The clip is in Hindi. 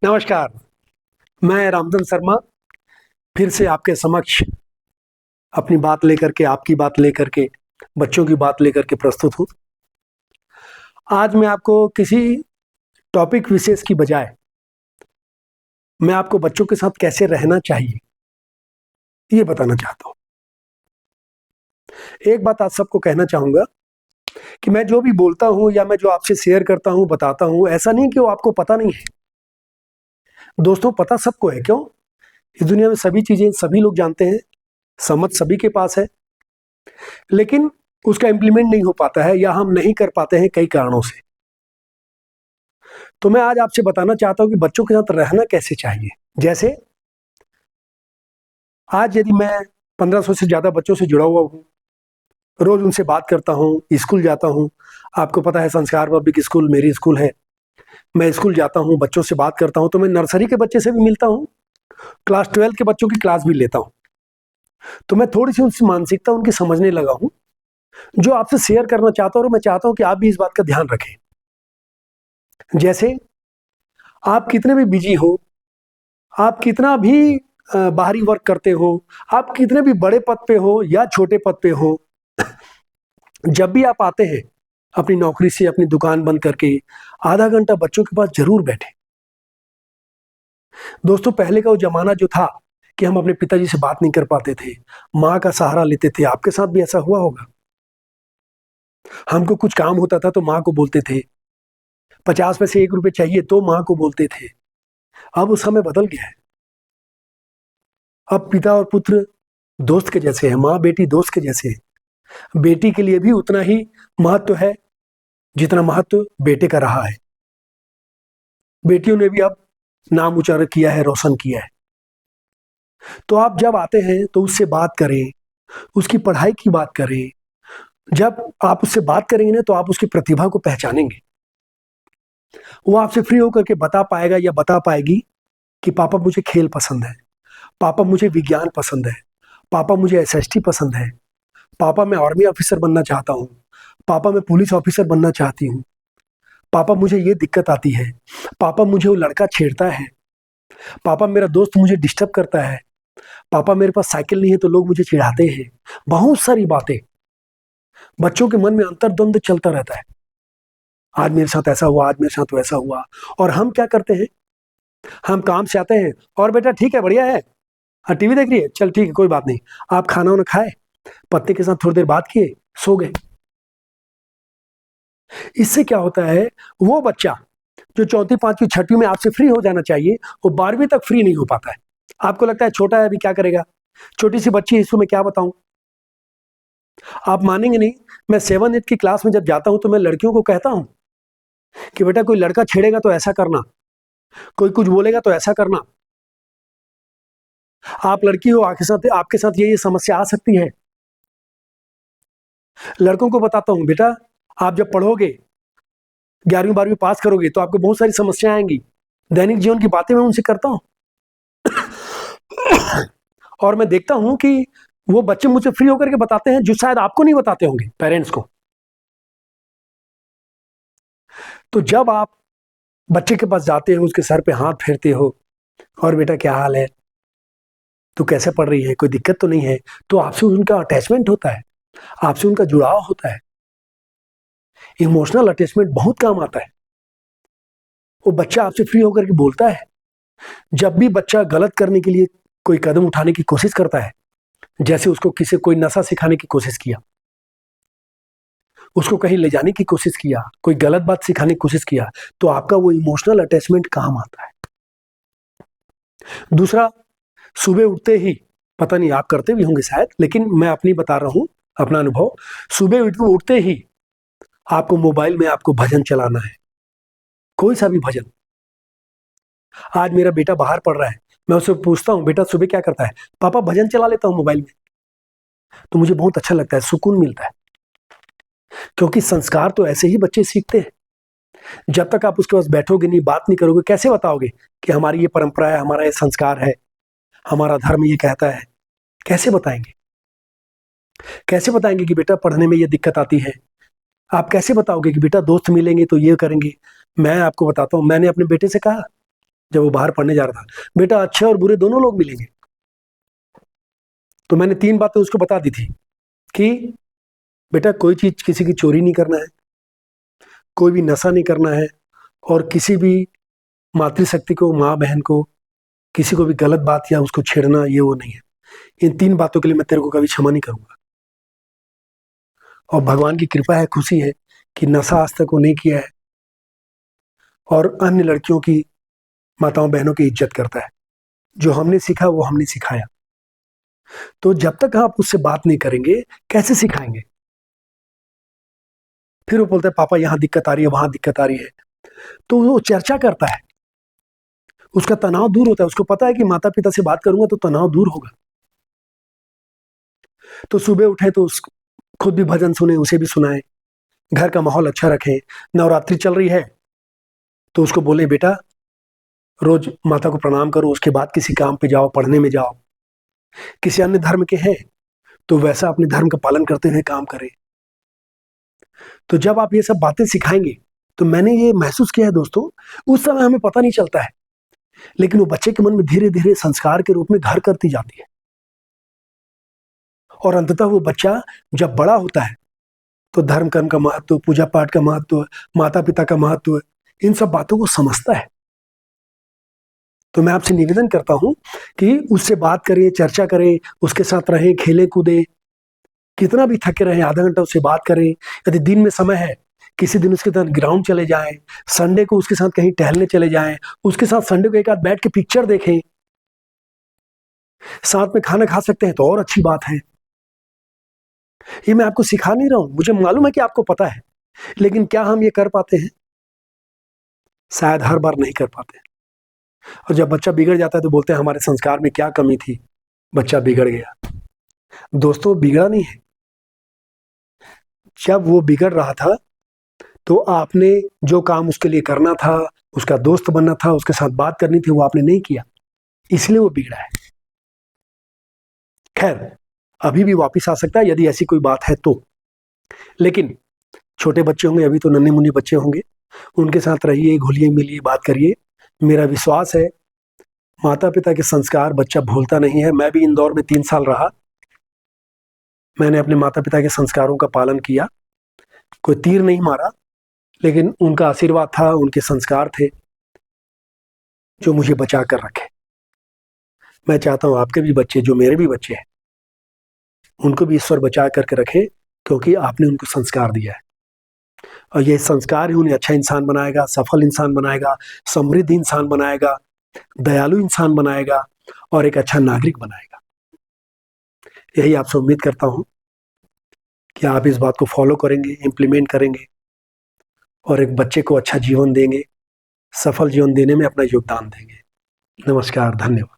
नमस्कार। मैं रामधन शर्मा फिर से आपके समक्ष अपनी बात लेकर के, आपकी बात लेकर के, बच्चों की बात लेकर के प्रस्तुत हूँ। आज मैं आपको किसी टॉपिक विशेष की बजाय मैं आपको बच्चों के साथ कैसे रहना चाहिए, ये बताना चाहता हूँ। एक बात आज सबको कहना चाहूँगा कि मैं जो भी बोलता हूँ या मैं जो आपसे शेयर करता हूँ, बताता हूँ, ऐसा नहीं कि वो आपको पता नहीं है। दोस्तों, पता सबको है। क्यों? इस दुनिया में सभी चीज़ें सभी लोग जानते हैं, समझ सभी के पास है, लेकिन उसका इम्प्लीमेंट नहीं हो पाता है या हम नहीं कर पाते हैं कई कारणों से। तो मैं आज आपसे बताना चाहता हूं कि बच्चों के साथ रहना कैसे चाहिए। जैसे आज यदि मैं 1500 से ज़्यादा बच्चों से जुड़ा हुआ हूँ, रोज़ उनसे बात करता हूँ, स्कूल जाता हूँ। आपको पता है संस्कार पब्लिक स्कूल मेरी स्कूल है। मैं स्कूल जाता हूँ, बच्चों से बात करता हूँ, तो मैं नर्सरी के बच्चे से भी मिलता हूँ, क्लास 12 के बच्चों की क्लास भी लेता हूँ। तो मैं थोड़ी-सी उनकी मानसिकता उनकी समझने लगा हूँ, जो आपसे शेयर करना चाहता हूँ और मैं चाहता हूँ कि आप भी इस बात का ध्यान रखें। जैसे आप कितने भी बिज़ी हो, आप कितना भी बाहरी वर्क करते हो, आप कितने भी बड़े पद पे हो या छोटे पद पे हो, जब भी आप आते हैं अपनी नौकरी से, अपनी दुकान बंद करके, आधा घंटा बच्चों के पास ज़रूर बैठें। दोस्तों, पहले का वो ज़माना जो था कि हम अपने पिताजी से बात नहीं कर पाते थे, माँ का सहारा लेते थे। आपके साथ भी ऐसा हुआ होगा। हमको कुछ काम होता था तो माँ को बोलते थे, 50 पैसे, ₹1 चाहिए तो माँ को बोलते थे। अब वो समय बदल गया है। अब पिता और पुत्र दोस्त के जैसे हैं, माँ-बेटी दोस्त के जैसे हैं। बेटी के लिए भी उतना ही महत्व है, जितना महत्व बेटे का रहा है। बेटियों ने भी अब नाम ऊँचा किया है, रोशन किया है। तो आप जब आते हैं तो उससे बात करें, उसकी पढ़ाई की बात करें। जब आप उससे बात करेंगे ना, तो आप उसकी प्रतिभा को पहचानेंगे। वो आपसे फ्री होकर के बता पाएगा या बता पाएगी कि पापा मुझे खेल पसंद है, पापा मुझे विज्ञान पसंद है, पापा मुझे एसएसटी पसंद है, पापा मैं आर्मी ऑफिसर बनना चाहता हूँ, पापा मैं पुलिस ऑफिसर बनना चाहती हूँ, पापा मुझे ये दिक्कत आती है, पापा मुझे वो लड़का छेड़ता है, पापा मेरा दोस्त मुझे डिस्टर्ब करता है, पापा मेरे पास साइकिल नहीं है तो लोग मुझे चिढ़ाते हैं। बहुत सारी बातें बच्चों के मन में अंतर्द्वंद चलता रहता है। आज मेरे साथ ऐसा हुआ, आज मेरे साथ वैसा हुआ। और हम क्या करते हैं? हम काम से आते हैं, और बेटा ठीक है, बढ़िया है, हाँ टीवी देख रही है, चल ठीक है, कोई बात नहीं। आप खाना वाना खाए, पत्नी के साथ थोड़ी देर बात किए, सो गए। इससे क्या होता है, वो बच्चा जो चौथी पांचवी छठवीं में आपसे फ्री हो जाना चाहिए, वो 12वीं तक फ्री नहीं हो पाता है। आपको लगता है छोटा है, अभी क्या करेगा, छोटी सी बच्ची है, इसको मैं क्या बताऊं। आप मानेंगे नहीं, मैं 7-8 की क्लास में जब जाता हूं तो मैं लड़कियों को कहता हूं कि बेटा कोई लड़का छेड़ेगा तो ऐसा करना, कोई कुछ बोलेगा तो ऐसा करना। आप लड़की हो, आपके साथ ये समस्या आ सकती है। लड़कों को बताता हूं, बेटा आप जब पढ़ोगे, 11वीं 12वीं पास करोगे, तो आपको बहुत सारी समस्याएं आएंगी। दैनिक जीवन की बातें मैं उनसे करता हूं। और मैं देखता हूं कि वो बच्चे मुझसे फ्री होकर के बताते हैं, जो शायद आपको नहीं बताते होंगे, पेरेंट्स को। तो जब आप बच्चे के पास जाते हो, उसके सर पे हाथ फेरते हो, और बेटा क्या हाल है, तू कैसे पढ़ रही है, कोई दिक्कत तो नहीं है, तो आपसे उनका अटैचमेंट होता है, आपसे उनका जुड़ाव होता है। इमोशनल अटैचमेंट बहुत काम आता है। वो बच्चा आपसे फ्री होकर के बोलता है। जब भी बच्चा गलत करने के लिए कोई कदम उठाने की कोशिश करता है, जैसे उसको किसी कोई नशा सिखाने की कोशिश किया, उसको कहीं ले जाने की कोशिश किया, कोई गलत बात सिखाने की कोशिश किया, तो आपका वो इमोशनल अटैचमेंट काम आता है। दूसरा, सुबह उठते ही, पता नहीं आप करते भी होंगे शायद, लेकिन मैं अपनी बता रहा हूं, अपना अनुभव। सुबह उठते ही आपको मोबाइल में आपको भजन चलाना है, कोई सा भी भजन। आज मेरा बेटा बाहर पढ़ रहा है, मैं उससे पूछता हूँ, बेटा सुबह क्या करता है? पापा भजन चला लेता हूँ मोबाइल में। तो मुझे बहुत अच्छा लगता है, सुकून मिलता है। क्योंकि संस्कार तो ऐसे ही बच्चे सीखते हैं। जब तक आप उसके पास बैठोगे नहीं, बात नहीं करोगे, कैसे बताओगे कि हमारी ये परंपरा है, हमारा ये संस्कार है, हमारा धर्म ये कहता है? कैसे बताएंगे? कैसे बताएंगे कि बेटा पढ़ने में ये दिक्कत आती है? आप कैसे बताओगे कि बेटा दोस्त मिलेंगे तो ये करेंगे? मैं आपको बताता हूँ, मैंने अपने बेटे से कहा, जब वो बाहर पढ़ने जा रहा था, बेटा अच्छे और बुरे दोनों लोग मिलेंगे। तो मैंने 3 बातें उसको बता दी थी कि बेटा कोई चीज किसी की चोरी नहीं करना है, कोई भी नशा नहीं करना है, और किसी भी मातृशक्ति को, माँ बहन को, किसी को भी गलत बात या उसको छेड़ना, ये वो नहीं है। इन 3 बातों के लिए मैं तेरे को कभी क्षमा नहीं करूंगा। और भगवान की कृपा है, खुशी है कि नशा आज तक वो नहीं किया है, और अन्य लड़कियों की, माताओं बहनों की इज्जत करता है। जो हमने सीखा वो हमने सिखाया। तो जब तक आप उससे बात नहीं करेंगे, कैसे सिखाएंगे? फिर वो बोलता है पापा यहाँ दिक्कत आ रही है, वहां दिक्कत आ रही है। तो वो चर्चा करता है, उसका तनाव दूर होता है। उसको पता है कि माता पिता से बात करूंगा तो तनाव दूर होगा। तो सुबह उठे तो खुद भी भजन सुने, उसे भी सुनाए, घर का माहौल अच्छा रखें। नवरात्रि चल रही है तो उसको बोले बेटा रोज माता को प्रणाम करो, उसके बाद किसी काम पे जाओ, पढ़ने में जाओ। किसी अन्य धर्म के हैं तो वैसा अपने धर्म का पालन करते हुए काम करें। तो जब आप ये सब बातें सिखाएंगे, तो मैंने ये महसूस किया है दोस्तों, उस समय हमें पता नहीं चलता है, लेकिन वो बच्चे के मन में धीरे धीरे संस्कार के रूप में घर करती जाती है। और अंततः वो बच्चा जब बड़ा होता है तो धर्म कर्म का महत्व, पूजा पाठ का महत्व, माता पिता का महत्व, इन सब बातों को समझता है। तो मैं आपसे निवेदन करता हूं कि उससे बात करें, चर्चा करें, उसके साथ रहें, खेलें कूदें। कितना भी थके रहें, आधा घंटा उससे बात करें। यदि दिन में समय है, किसी दिन उसके साथ ग्राउंड चले जाएं, संडे को उसके साथ कहीं टहलने चले जाएं, उसके साथ संडे को एक आध बैठ के पिक्चर देखें, साथ में खाना खा सकते हैं तो और अच्छी बात है। ये मैं आपको सिखा नहीं रहा हूं, मुझे मालूम है कि आपको पता है, लेकिन क्या हम ये कर पाते हैं? शायद हर बार नहीं कर पाते। और जब बच्चा बिगड़ जाता है तो बोलते हैं हमारे संस्कार में क्या कमी थी, बच्चा बिगड़ गया। दोस्तों बिगड़ा नहीं है। जब वो बिगड़ रहा था तो आपने जो काम उसके लिए करना था, उसका दोस्त बनना था, उसके साथ बात करनी थी, वो आपने नहीं किया, इसलिए वो बिगड़ा है। खैर, अभी भी वापस आ सकता है यदि ऐसी कोई बात है तो। लेकिन छोटे बच्चे होंगे, अभी तो नन्हे मुन्ने बच्चे होंगे, उनके साथ रहिए, घुलिए मिलिए, बात करिए। मेरा विश्वास है माता पिता के संस्कार बच्चा भूलता नहीं है। मैं भी इंदौर में 3 साल रहा, मैंने अपने माता पिता के संस्कारों का पालन किया। कोई तीर नहीं मारा, लेकिन उनका आशीर्वाद था, उनके संस्कार थे जो मुझे बचा कर रखे। मैं चाहता हूं आपके भी बच्चे, जो मेरे भी बच्चे हैं, उनको भी ईश्वर बचा करके रखे, क्योंकि आपने उनको संस्कार दिया है। और ये संस्कार ही उन्हें अच्छा इंसान बनाएगा, सफल इंसान बनाएगा, समृद्ध इंसान बनाएगा, दयालु इंसान बनाएगा, और एक अच्छा नागरिक बनाएगा। यही आपसे उम्मीद करता हूं कि आप इस बात को फॉलो करेंगे, इंप्लीमेंट करेंगे, और एक बच्चे को अच्छा जीवन देंगे, सफल जीवन देने में अपना योगदान देंगे। नमस्कार, धन्यवाद।